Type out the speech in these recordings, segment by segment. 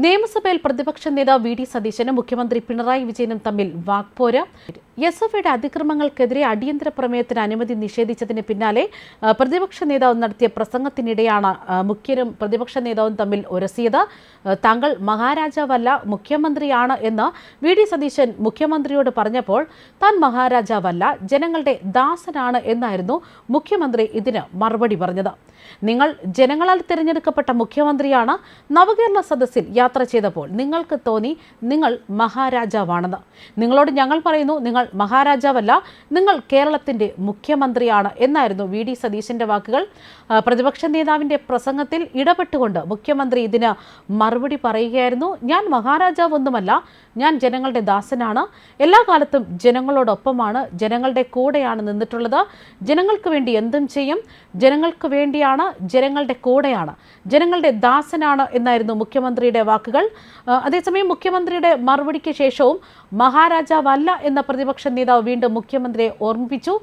നിയമസഭയിൽ പ്രതിപക്ഷ നേതാവ് വി ഡി സതീശനും മുഖ്യമന്ത്രി പിണറായി വിജയനും തമ്മിൽ വാക്പോര്. എസ്എഫ്ഐയുടെ അതിക്രമങ്ങൾക്കെതിരെ അടിയന്തര പ്രമേയത്തിന് അനുമതി നിഷേധിച്ചതിന് പിന്നാലെ പ്രതിപക്ഷ നേതാവ് നടത്തിയ പ്രസംഗത്തിനിടെയാണ് മുഖ്യനും പ്രതിപക്ഷ നേതാവും തമ്മിൽ ഉരസിയത്. താങ്കൾ മഹാരാജാവല്ല, മുഖ്യമന്ത്രിയാണ് എന്ന് വി ഡി സതീശൻ മുഖ്യമന്ത്രിയോട് പറഞ്ഞപ്പോൾ താൻ മഹാരാജാവല്ല, ജനങ്ങളുടെ ദാസനാണ് എന്നായിരുന്നു മുഖ്യമന്ത്രി ഇതിന് മറുപടി പറഞ്ഞത്. നിങ്ങൾ ജനങ്ങളാൽ തിരഞ്ഞെടുക്കപ്പെട്ട മുഖ്യമന്ത്രിയാണ്. നവകേരള സദസ്സിൽ യാത്ര ചെയ്തപ്പോൾ നിങ്ങൾക്ക് തോന്നി നിങ്ങൾ മഹാരാജാവാണെന്ന്. നിങ്ങളോട് ഞങ്ങൾ പറയുന്നു, നിങ്ങൾ മഹാരാജാവല്ല, നിങ്ങൾ കേരളത്തിന്റെ മുഖ്യമന്ത്രിയാണ് എന്നായിരുന്നു വി ഡി സതീശന്റെ വാക്കുകൾ. പ്രതിപക്ഷ നേതാവിന്റെ പ്രസംഗത്തിൽ ഇടപെട്ടുകൊണ്ട് മുഖ്യമന്ത്രി ഇതിന് മറുപടി പറയുകയായിരുന്നു. ഞാൻ മഹാരാജാവൊന്നുമല്ല, ഞാൻ ജനങ്ങളുടെ ദാസനാണ്. എല്ലാ കാലത്തും ജനങ്ങളോടൊപ്പമാണ്, ജനങ്ങളുടെ കൂടെയാണ് നിന്നിട്ടുള്ളത്. ജനങ്ങൾക്ക് വേണ്ടി എന്തും ചെയ്യും, ജനങ്ങൾക്ക് വേണ്ടിയാണ്, ജനങ്ങളുടെ കൂടെയാണ്, ജനങ്ങളുടെ ദാസനാണ് എന്നായിരുന്നു മുഖ്യമന്ത്രിയുടെ വാക്കുകൾ. അതേസമയം മുഖ്യമന്ത്രിയുടെ മറുപടിക്ക് ശേഷവും മഹാരാജാവല്ല എന്ന പ്രതിപക്ഷ നേതാവ് വീണ്ടും മുഖ്യമന്ത്രിയെ ഓർമ്മിപ്പിച്ചു.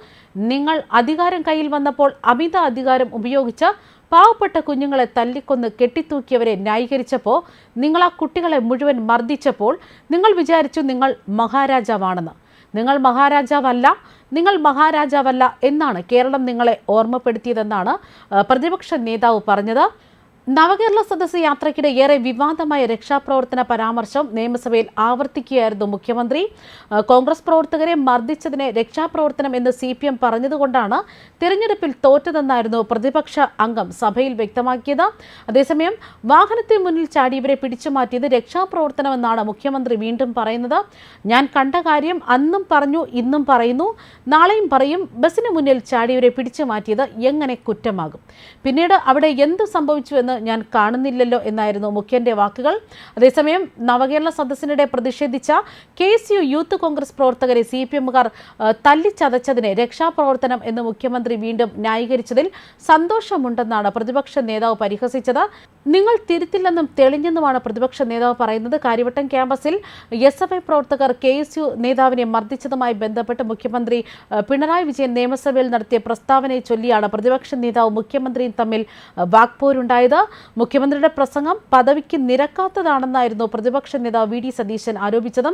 നിങ്ങൾ അധികാരം കയ്യിൽ വന്നപ്പോൾ അമിത അധികാരം ഉപയോഗിച്ച് പാവപ്പെട്ട കുഞ്ഞുങ്ങളെ തല്ലിക്കൊന്ന് കെട്ടിത്തൂക്കിയവരെ ന്യായീകരിച്ചപ്പോൾ, നിങ്ങൾ ആ കുട്ടികളെ മുഴുവൻ മർദ്ദിച്ചപ്പോൾ നിങ്ങൾ വിചാരിച്ചു നിങ്ങൾ മഹാരാജാവാണെന്ന്. നിങ്ങൾ മഹാരാജാവല്ല, നിങ്ങൾ മഹാരാജാവല്ല എന്നാണ് കേരളം നിങ്ങളെ ഓർമ്മപ്പെടുത്തിയതെന്നാണ് പ്രതിപക്ഷ നേതാവ് പറഞ്ഞത്. നവകേരള സദസ്സ് യാത്രയ്ക്കിടെ ഏറെ വിവാദമായ രക്ഷാപ്രവർത്തന പരാമർശം നിയമസഭയിൽ ആവർത്തിക്കുകയായിരുന്നു മുഖ്യമന്ത്രി. കോൺഗ്രസ് പ്രവർത്തകരെ മർദ്ദിച്ചതിനെ രക്ഷാപ്രവർത്തനം എന്ന് CPM പറഞ്ഞതുകൊണ്ടാണ് തിരഞ്ഞെടുപ്പിൽ തോറ്റതെന്നായിരുന്നു പ്രതിപക്ഷ അംഗം സഭയിൽ വ്യക്തമാക്കിയത്. അതേസമയം വാഹനത്തെ മുന്നിൽ ചാടിയവരെ പിടിച്ചുമാറ്റിയത് രക്ഷാപ്രവർത്തനമെന്നാണ് മുഖ്യമന്ത്രി വീണ്ടും പറയുന്നത്. ഞാൻ കണ്ട കാര്യം അന്നും പറഞ്ഞു, ഇന്നും പറയുന്നു, നാളെയും പറയും. ബസിന് മുന്നിൽ ചാടിയവരെ പിടിച്ചുമാറ്റിയത് എങ്ങനെ കുറ്റമാകും? പിന്നീട് അവിടെ എന്ത് സംഭവിച്ചുവെന്ന് ഞാൻ കാണുന്നില്ലല്ലോ എന്നായിരുന്നു മുഖ്യന്റെ വാക്കുകൾ. അതേസമയം നവകേരള സദസ്സിനിടെ പ്രതിഷേധിച്ച KSU യൂത്ത് കോൺഗ്രസ് പ്രവർത്തകരെ CPMകാർ തല്ലിച്ചതച്ചതിനെ രക്ഷാപ്രവർത്തനം എന്ന് മുഖ്യമന്ത്രി വീണ്ടും ന്യായീകരിച്ചതിൽ സന്തോഷമുണ്ടെന്നാണ് പ്രതിപക്ഷ നേതാവ് പരിഹസിച്ചത്. നിങ്ങൾ തിരുത്തില്ലെന്നും തെളിഞ്ഞെന്നുമാണ് പ്രതിപക്ഷ നേതാവ് പറയുന്നത്. കാര്യവട്ടം ക്യാമ്പസിൽ SFI പ്രവർത്തകർ KSU നേതാവിനെ മർദ്ദിച്ചതുമായി ബന്ധപ്പെട്ട് മുഖ്യമന്ത്രി പിണറായി വിജയൻ നിയമസഭയിൽ നടത്തിയ പ്രസ്താവനയെ ചൊല്ലിയാണ് പ്രതിപക്ഷ നേതാവ് മുഖ്യമന്ത്രിയും തമ്മിൽ വാക്പോരുണ്ടായത്. മുഖ്യമന്ത്രിയുടെ പ്രസംഗം പദവിക്ക് നിരക്കാത്തതാണെന്നായിരുന്നു പ്രതിപക്ഷ നേതാവ് വി ഡി സതീശൻ ആരോപിച്ചത്.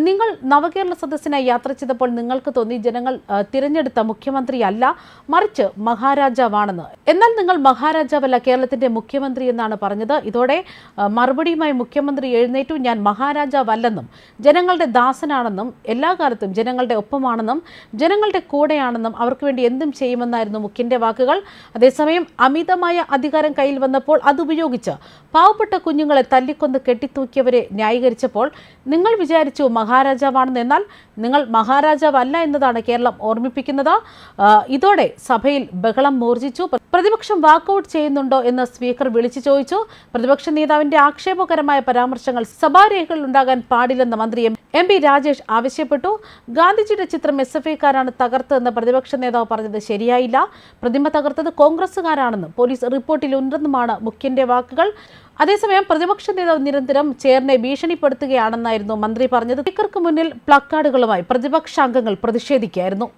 നിങ്ങൾ നവകേരള സദസ്സിനായി യാത്ര ചെയ്തപ്പോൾ നിങ്ങൾക്ക് തോന്നി ജനങ്ങൾ തിരഞ്ഞെടുത്ത മുഖ്യമന്ത്രിയല്ല, മറിച്ച് മഹാരാജാവാണെന്ന്. എന്നാൽ നിങ്ങൾ മഹാരാജാവല്ല, കേരളത്തിന്റെ മുഖ്യമന്ത്രി എന്നാണ് പറഞ്ഞത്. ഇതോടെ മറുപടിയുമായി മുഖ്യമന്ത്രി എഴുന്നേറ്റു. ഞാൻ മഹാരാജാവല്ലെന്നും ജനങ്ങളുടെ ദാസനാണെന്നും എല്ലാ കാലത്തും ജനങ്ങളുടെ ഒപ്പമാണെന്നും ജനങ്ങളുടെ കൂടെയാണെന്നും അവർക്ക് വേണ്ടി എന്തും ചെയ്യുമെന്നായിരുന്നു മുഖ്യന്റെ വാക്കുകൾ. അതേസമയം അമിതമായ അധികാരം കയ്യിൽ വന്നപ്പോൾ അതുപയോഗിച്ച് പാവപ്പെട്ട കുഞ്ഞുങ്ങളെ തല്ലിക്കൊന്ന് കെട്ടിത്തൂക്കിയവരെ ന്യായീകരിച്ചപ്പോൾ നിങ്ങൾ വിചാരിച്ചു മഹാരാജാവാണെന്ന്. എന്നാൽ നിങ്ങൾ മഹാരാജാവല്ല എന്നതാണ് കേരളം ഓർമ്മിപ്പിക്കുന്നത്. ഇതോടെ സഭയിൽ ബഹളം മൂർജിച്ചു. പ്രതിപക്ഷം വാക്കൌട്ട് ചെയ്യുന്നുണ്ടോ എന്ന് സ്പീക്കർ വിളിച്ചു ചോദിച്ചു. പ്രതിപക്ഷ നേതാവിന്റെ ആക്ഷേപകരമായ പരാമർശങ്ങൾ സഭാരേഖകളിൽ ഉണ്ടാകാൻ പാടില്ലെന്ന് മന്ത്രി MP രാജേഷ് ആവശ്യപ്പെട്ടു. ഗാന്ധിജിയുടെ ചിത്രം SFIക്കാരാണ് തകർത്തതെന്ന് പ്രതിപക്ഷ നേതാവ് പറഞ്ഞത് ശരിയായില്ല. പ്രതിമ തകർത്തത് കോൺഗ്രസുകാരാണെന്നും പോലീസ് റിപ്പോർട്ടിൽ ഉണ്ടെന്നുമാണ് മുഖ്യന്റെ വാക്കുകൾ. അതേസമയം പ്രതിപക്ഷ നേതാവ് നിരന്തരം ചെയറിനെ ഭീഷണിപ്പെടുത്തുകയാണെന്നായിരുന്നു മന്ത്രി പറഞ്ഞത്. സ്പീക്കർക്ക് മുന്നിൽ പ്ലക്കാർഡുകളുമായി പ്രതിപക്ഷാംഗങ്ങൾ പ്രതിഷേധിക്കുകയായിരുന്നു.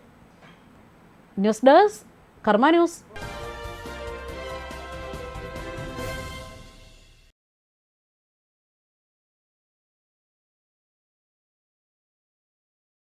ന്യൂസ് ഡെസ്ക് കർമ്മ ന്യൂസ്.